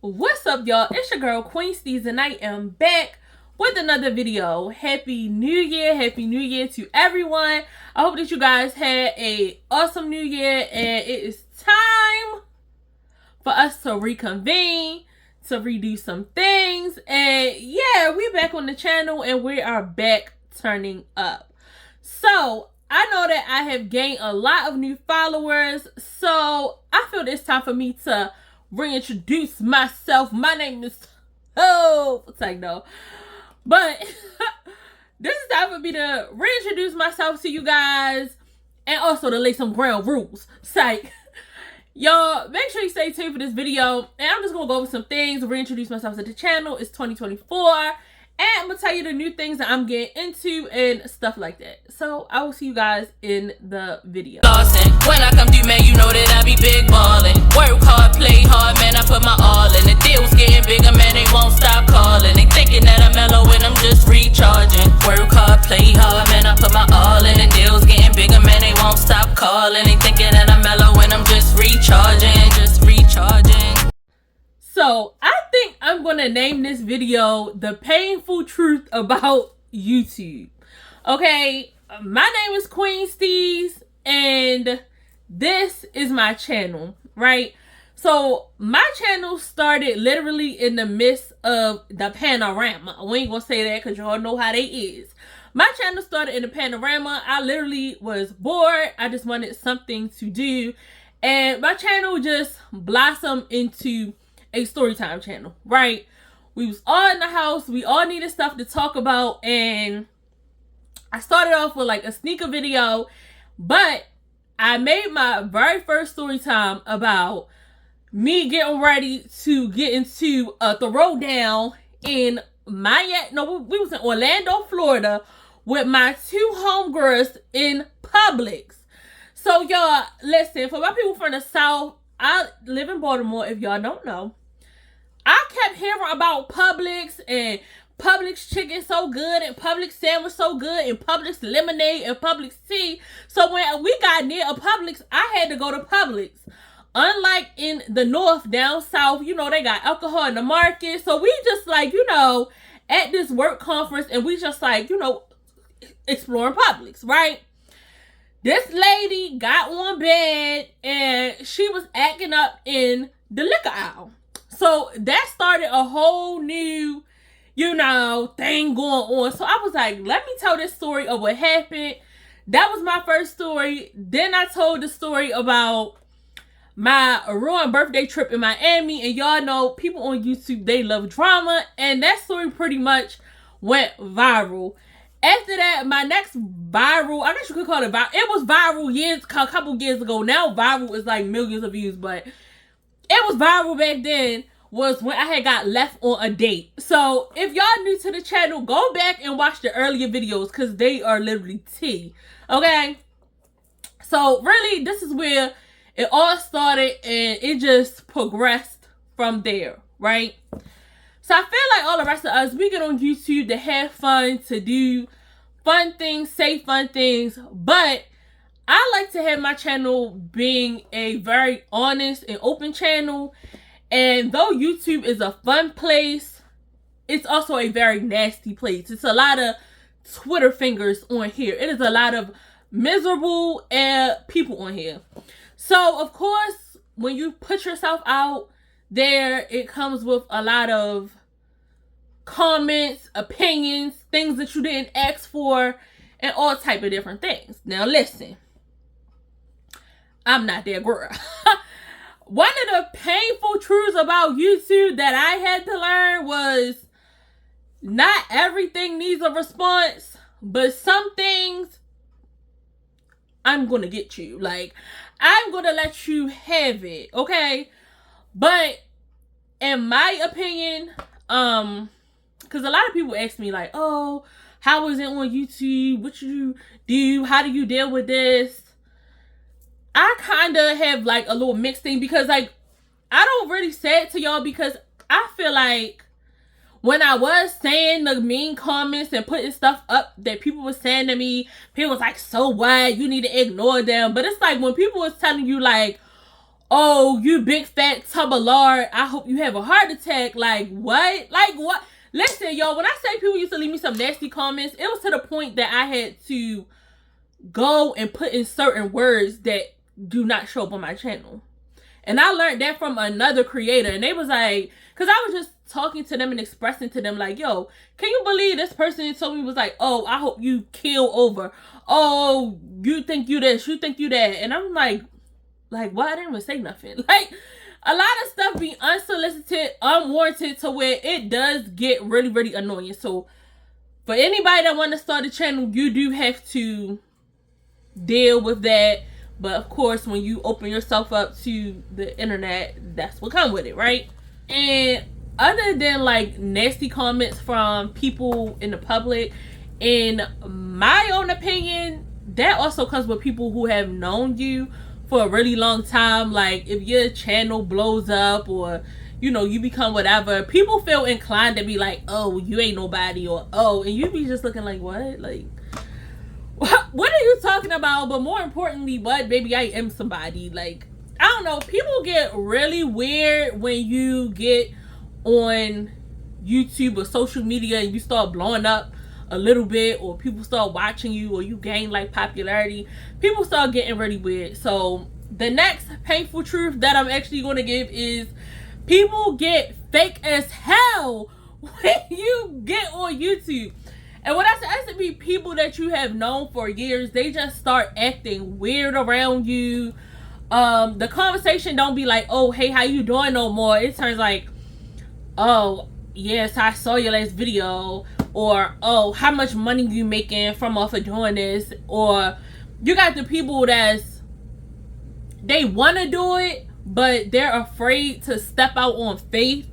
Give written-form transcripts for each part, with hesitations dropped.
What's up, y'all? It's your girl QueensteezTV, and I am back with another video. Happy New Year! Happy New Year to everyone. I hope that you guys had a awesome New Year, and it is time for us to reconvene, to redo some things, and yeah, we're back on the channel, and we are back turning up. So I know that I have gained a lot of new followers, so I feel it's time for me to reintroduce myself. My name is it's like no, but this is time for me to reintroduce myself to you guys, and also to lay some ground rules. Psych. Y'all, make sure you stay tuned for this video, and I'm just gonna go over some things, reintroduce myself to the channel. It's 2024. And I'm going to tell you the new things that I'm getting into and stuff like that. So, I will see you guys in the video. When I come through, man, you know that I be big ballin'. Work hard, play hard, man, I put my all in. The deal's getting bigger, man, they won't stop calling. They thinking that I'm mellow and I'm just recharging. Work hard, play hard, man, I put my all in. The deal's getting bigger, man, they won't stop calling. They thinking that I'm mellow and I'm just recharging, So, I think I'm going to name this video The Painful Truth About YouTube. Okay, my name is QueensteezTV, and this is my channel, right? So, my channel started literally in the midst of the panorama. We ain't going to say that because y'all know how they is. My channel started in the panorama. I literally was bored. I just wanted something to do. And my channel just blossomed into a story time channel, right? We was all in the house, we all needed stuff to talk about, and I started off with like a sneaker video, but I made my very first story time about me getting ready to get into a throwdown in we was in Orlando, Florida with my two homegirls in Publix. So y'all, listen, for my people from the South, I live in Baltimore, if y'all don't know. I kept hearing about Publix and Publix chicken so good and Publix sandwich so good and Publix lemonade and Publix tea. So when we got near a Publix, I had to go to Publix. Unlike in the North, down South, you know, they got alcohol in the market. So we just like, you know, at this work conference, and we just like, you know, exploring Publix, right? This lady got on bed and she was acting up in the liquor aisle. So that started a whole new, you know, thing going on. So I was like, let me tell this story of what happened. That was my first story. Then I told the story about my ruined birthday trip in Miami. And y'all know people on YouTube, they love drama. And that story pretty much went viral. After that, my next viral, I guess you could call it viral. It was viral a couple years ago. Now viral is like millions of views, but it was viral back then, was when I had got left on a date. So if y'all new to the channel, go back and watch the earlier videos because they are literally tea. Okay? So really, this is where it all started, and it just progressed from there, right? So I feel like all the rest of us, we get on YouTube to have fun, to do fun things, say fun things, but I like to have my channel being a very honest and open channel. And though YouTube is a fun place, it's also a very nasty place. It's a lot of Twitter fingers on here. It is a lot of miserable people on here. So, of course, when you put yourself out there, it comes with a lot of comments, opinions, things that you didn't ask for, and all type of different things. Now, listen. I'm not that girl. One of the painful truths about YouTube that I had to learn was not everything needs a response, but some things I'm going to get you. Like, I'm going to let you have it, okay? But in my opinion, because a lot of people ask me like, oh, how is it on YouTube? What you do? How do you deal with this? I kind of have like a little mixed thing, because like I don't really say it to y'all, because I feel like when I was saying the mean comments and putting stuff up that people were saying to me, people was like, so what? You need to ignore them. But it's like when people was telling you like, oh, you big fat tub of lard, I hope you have a heart attack. Like, what? Like, what? Listen, y'all, when I say people used to leave me some nasty comments, it was to the point that I had to go and put in certain words that do not show up on my channel. And I learned that from another creator. And they was like, because I was just talking to them and expressing to them like, yo, can you believe this person told me, was like, oh, I hope you kill over. Oh, you think you this, you think you that. And I'm like, what? I didn't even say nothing. Like, a lot of stuff be unsolicited, unwarranted, to where it does get really, really annoying. So for anybody that want to start a channel, you do have to deal with that. But of course, when you open yourself up to the internet, that's what comes with it, right? And other than like nasty comments from people in the public, in my own opinion, that also comes with people who have known you for a really long time. Like, if your channel blows up, or you know, you become whatever, people feel inclined to be like, oh, you ain't nobody, or oh, and you be just looking like, what? Like, what are you talking about? But more importantly, what? Baby, I am somebody. Like, I don't know, people get really weird when you get on YouTube or social media and you start blowing up a little bit, or people start watching you, or you gain like popularity. People start getting really weird. So the next painful truth that I'm actually going to give is, people get fake as hell when you get on YouTube. And what I said to be people that you have known for years, they just start acting weird around you. The conversation don't be like, oh, hey, how you doing no more. It turns like, oh, yes, I saw your last video. Or, oh, how much money you making from off of doing this? Or you got the people they want to do it, but they're afraid to step out on faith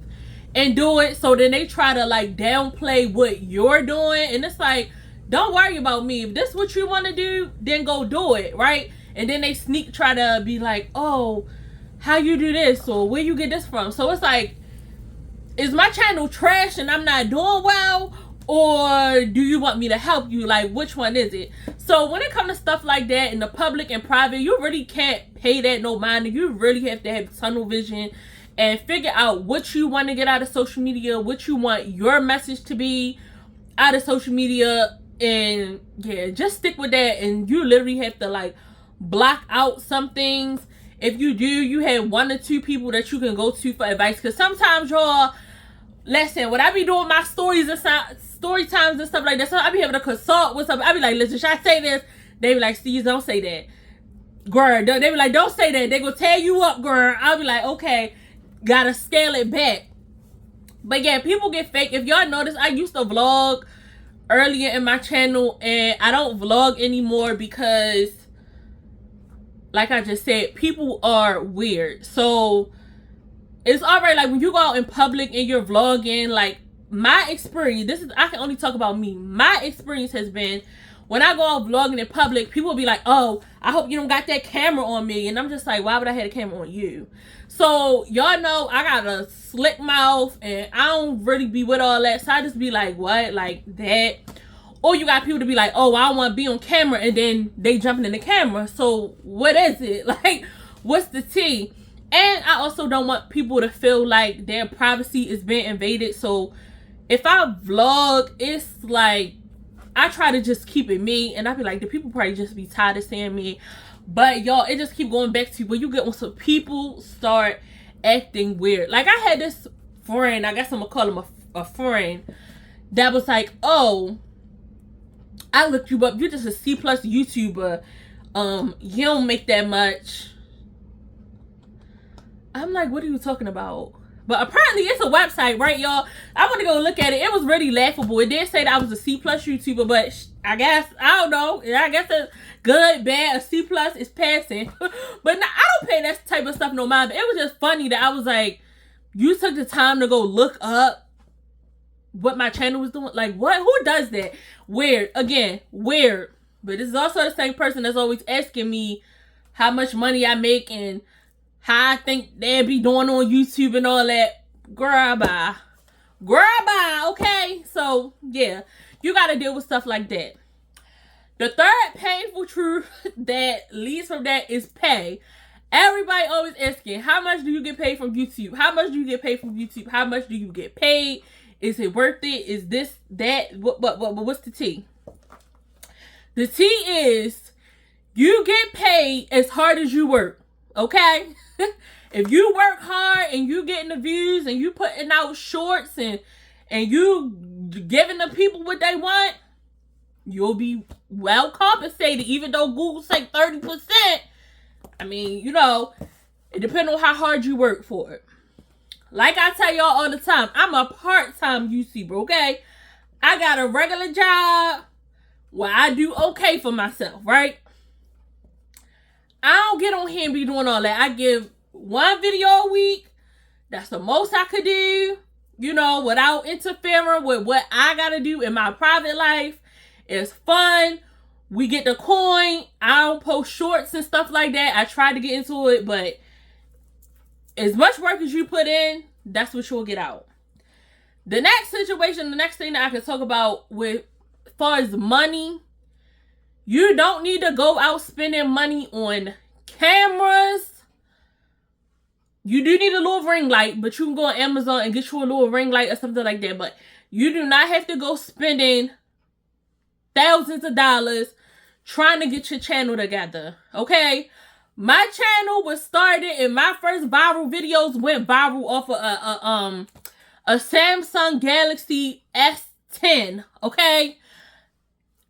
and do it. So then they try to like downplay what you're doing. And it's like, don't worry about me. If this is what you want to do, then go do it, right? And then they try to be like, oh, how you do this? Or where you get this from? So it's like, is my channel trash and I'm not doing well? Or do you want me to help you? Like, which one is it? So when it comes to stuff like that in the public and private, you really can't pay that no mind. You really have to have tunnel vision and figure out what you want to get out of social media, what you want your message to be out of social media. And yeah, just stick with that. And you literally have to like block out some things. If you do, you have 1 or 2 people that you can go to for advice. Because sometimes, y'all, listen, when I be doing my stories and story times and stuff like that, so I be having to consult with something. I be like, listen, should I say this? They be like, Steve, don't say that. Girl, they be like, don't say that. They go tear you up, girl. I'll be like, okay, gotta scale it back. But yeah, people get fake. If y'all notice, I used to vlog earlier in my channel, and I don't vlog anymore because, like I just said, people are weird. So it's alright, like when you go out in public and you're vlogging, like my experience, I can only talk about me. My experience has been, when I go out vlogging in public, people will be like, oh, I hope you don't got that camera on me. And I'm just like, why would I have a camera on you? So y'all know I got a slick mouth and I don't really be with all that. So I just be like, what? Like that? Or you got people to be like, oh, I don't want to be on camera, and then they jumping in the camera. So what is it? Like, what's the tea? And I also don't want people to feel like their privacy is being invaded. So if I vlog, it's like, I try to just keep it me. And I be like, the people probably just be tired of seeing me. But y'all, it just keep going back to when you get when some people start acting weird. Like, I had this friend, I guess I'm gonna call him a friend, that was like, oh, I looked you up, you're just a C+ YouTuber. You don't make that much. I'm like, what are you talking about? But apparently it's a website, right, y'all? I want to go look at it. It was really laughable. It did say that I was a C+ YouTuber, but I guess, I don't know. I guess it's good, bad, a C+ is passing. But now, I don't pay that type of stuff no mind. But it was just funny that I was like, you took the time to go look up what my channel was doing. Like, what? Who does that? Weird. Again, weird. But this is also the same person that's always asking me how much money I make and how I think they'd be doing on YouTube and all that. Girl, bye. Girl, bye. Okay? So, yeah. You got to deal with stuff like that. The third painful truth that leads from that is pay. Everybody always asking, how much do you get paid from YouTube? How much do you get paid from YouTube? How much do you get paid? Is it worth it? Is this, that? What's the tea? The tea is you get paid as hard as you work, okay? If you work hard and you getting the views and you putting out shorts and you giving the people what they want, you'll be well compensated, even though Google say 30%. I mean, you know, it depends on how hard you work for it. Like I tell y'all all the time, I'm a part-time YouTuber, okay? I got a regular job where I do okay for myself, right? I don't get on here and be doing all that. I give one video a week. That's the most I could do, you know, without interfering with what I gotta do in my private life. It's fun. We get the coin. I don't post shorts and stuff like that. I try to get into it, but as much work as you put in, that's what you'll get out. The next situation, the next thing that I can talk about with as far as money, you don't need to go out spending money on cameras. You do need a little ring light, but you can go on Amazon and get you a little ring light or something like that. But you do not have to go spending thousands of dollars trying to get your channel together, okay? My channel was started and my first viral videos went viral off of a Samsung Galaxy S10, okay?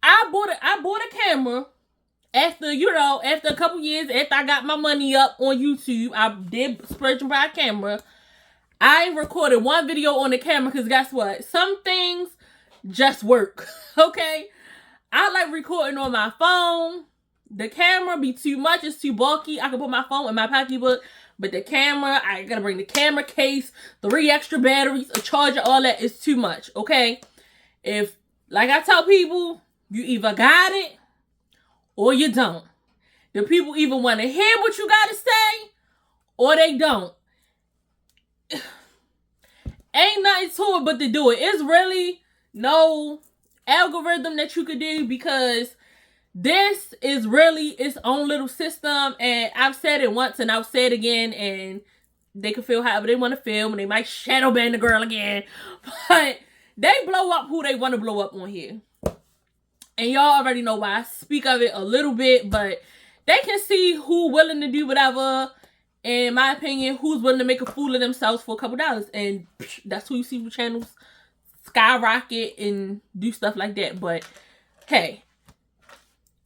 I bought a camera after, you know, after a couple years, after I got my money up on YouTube. I did splurge and buy a camera. I recorded one video on the camera because guess what? Some things just work, okay? I like recording on my phone. The camera be too much. It's too bulky. I can put my phone in my pocketbook. But the camera, I gotta bring the camera case, 3 extra batteries, a charger, all that is too much, okay? If, like I tell people, you either got it or you don't. The people either want to hear what you got to say or they don't. Ain't nothing to it but to do it. It's really no algorithm that you could do because this is really its own little system. And I've said it once and I'll say it again, and they can feel however they want to feel, and they might shadow ban the girl again. But they blow up who they want to blow up on here. And y'all already know why I speak of it a little bit, but they can see who willing to do whatever, in my opinion, who's willing to make a fool of themselves for a couple dollars. And that's who you see with channels skyrocket and do stuff like that. But hey,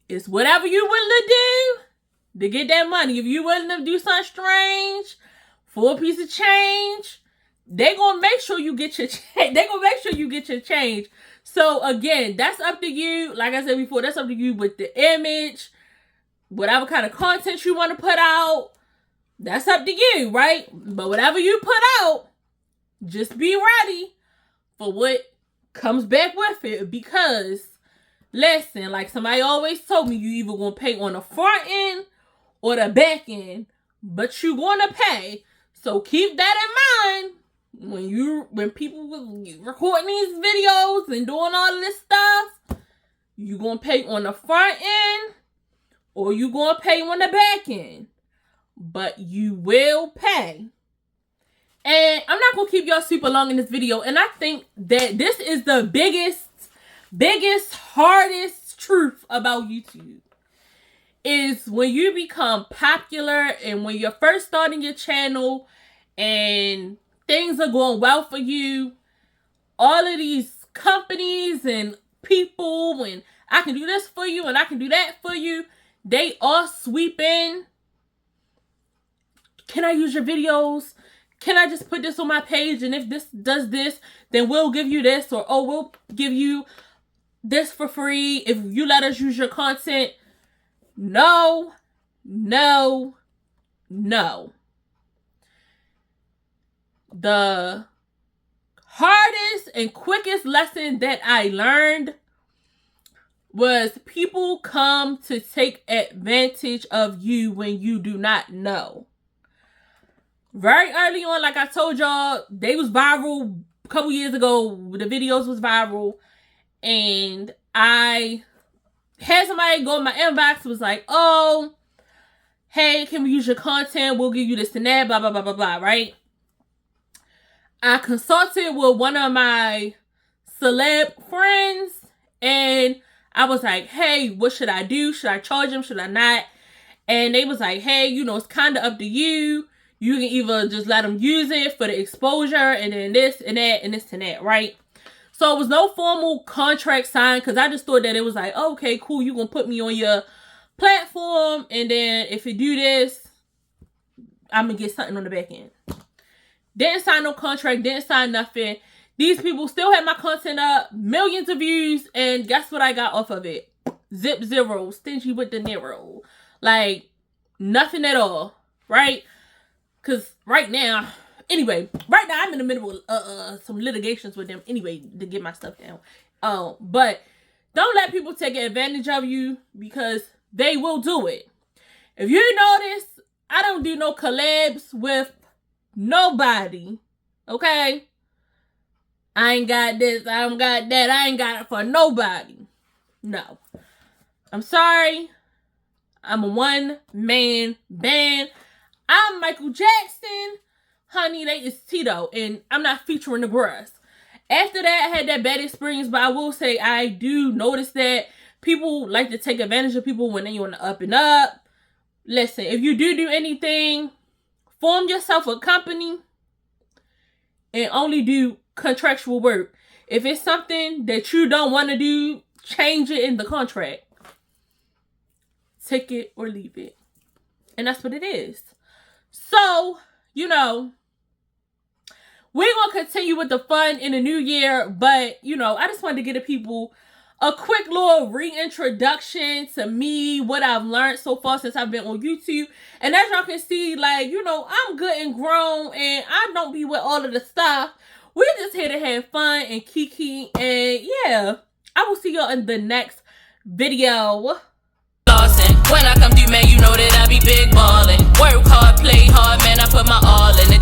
it's whatever you willing to do to get that money. If you willing to do something strange for a piece of change, they gonna make sure you get your change. They gonna make sure you get your change. So again, that's up to you. Like I said before, that's up to you with the image, whatever kind of content you want to put out. That's up to you, right? But whatever you put out, just be ready for what comes back with it. Because listen, like somebody always told me, you either gonna pay on the front end or the back end, but you gonna pay. So keep that in mind when people recording these videos and doing all of this stuff. You gonna pay on the front end or you gonna pay on the back end, but you will pay. And I'm not gonna keep y'all super long in this video. And I think that this is the biggest, hardest truth about YouTube. Is when you become popular and when you're first starting your channel and things are going well for you, all of these companies and people, and I can do this for you and I can do that for you, they all sweep in. Can I use your videos? Can I just put this on my page? And if this does this, then we'll give you this. Or, oh, we'll give you this for free if you let us use your content. No, no, no. The hardest and quickest lesson that I learned was people come to take advantage of you when you do not know. Very early on, like I told y'all, they was viral a couple years ago. The videos was viral. And I had somebody go in my inbox, was like, oh, hey, can we use your content? We'll give you this and that, blah, blah, blah, blah, blah, right? I consulted with one of my celeb friends, and I was like, hey, what should I do? Should I charge them? Should I not? And they was like, hey, you know, it's kind of up to you. You can either just let them use it for the exposure and then this and that and this and that, right? So it was no formal contract signed because I just thought that it was like, oh, okay, cool. You're going to put me on your platform. And then if you do this, I'm going to get something on the back end. Didn't sign no contract. Didn't sign nothing. These people still had my content up. Millions of views. And guess what I got off of it? Zip zero. Stingy with the Nero. Like, nothing at all. Right? Because right now, I'm in the middle of some litigations with them anyway to get my stuff down. But don't let people take advantage of you because they will do it. If you notice, I don't do no collabs with nobody. Okay? I ain't got this, I don't got that, I ain't got it for nobody. No. I'm sorry. I'm a one-man band. I'm Michael Jackson. Honey, they is Tito. And I'm not featuring the grass. After that, I had that bad experience. But I will say, I do notice that people like to take advantage of people when they're on the up and up. Listen, if you do anything, form yourself a company. And only do contractual work. If it's something that you don't want to do, change it in the contract. Take it or leave it. And that's what it is. So, you know, we're going to continue with the fun in the new year. But, you know, I just wanted to give the people a quick little reintroduction to me, what I've learned so far since I've been on YouTube. And as y'all can see, like, you know, I'm good and grown and I don't be with all of the stuff. We're just here to have fun and kiki. And yeah, I will see y'all in the next video. When I come through, man, you know that I be big ballin'. Work hard, play hard, man, I put my all in it.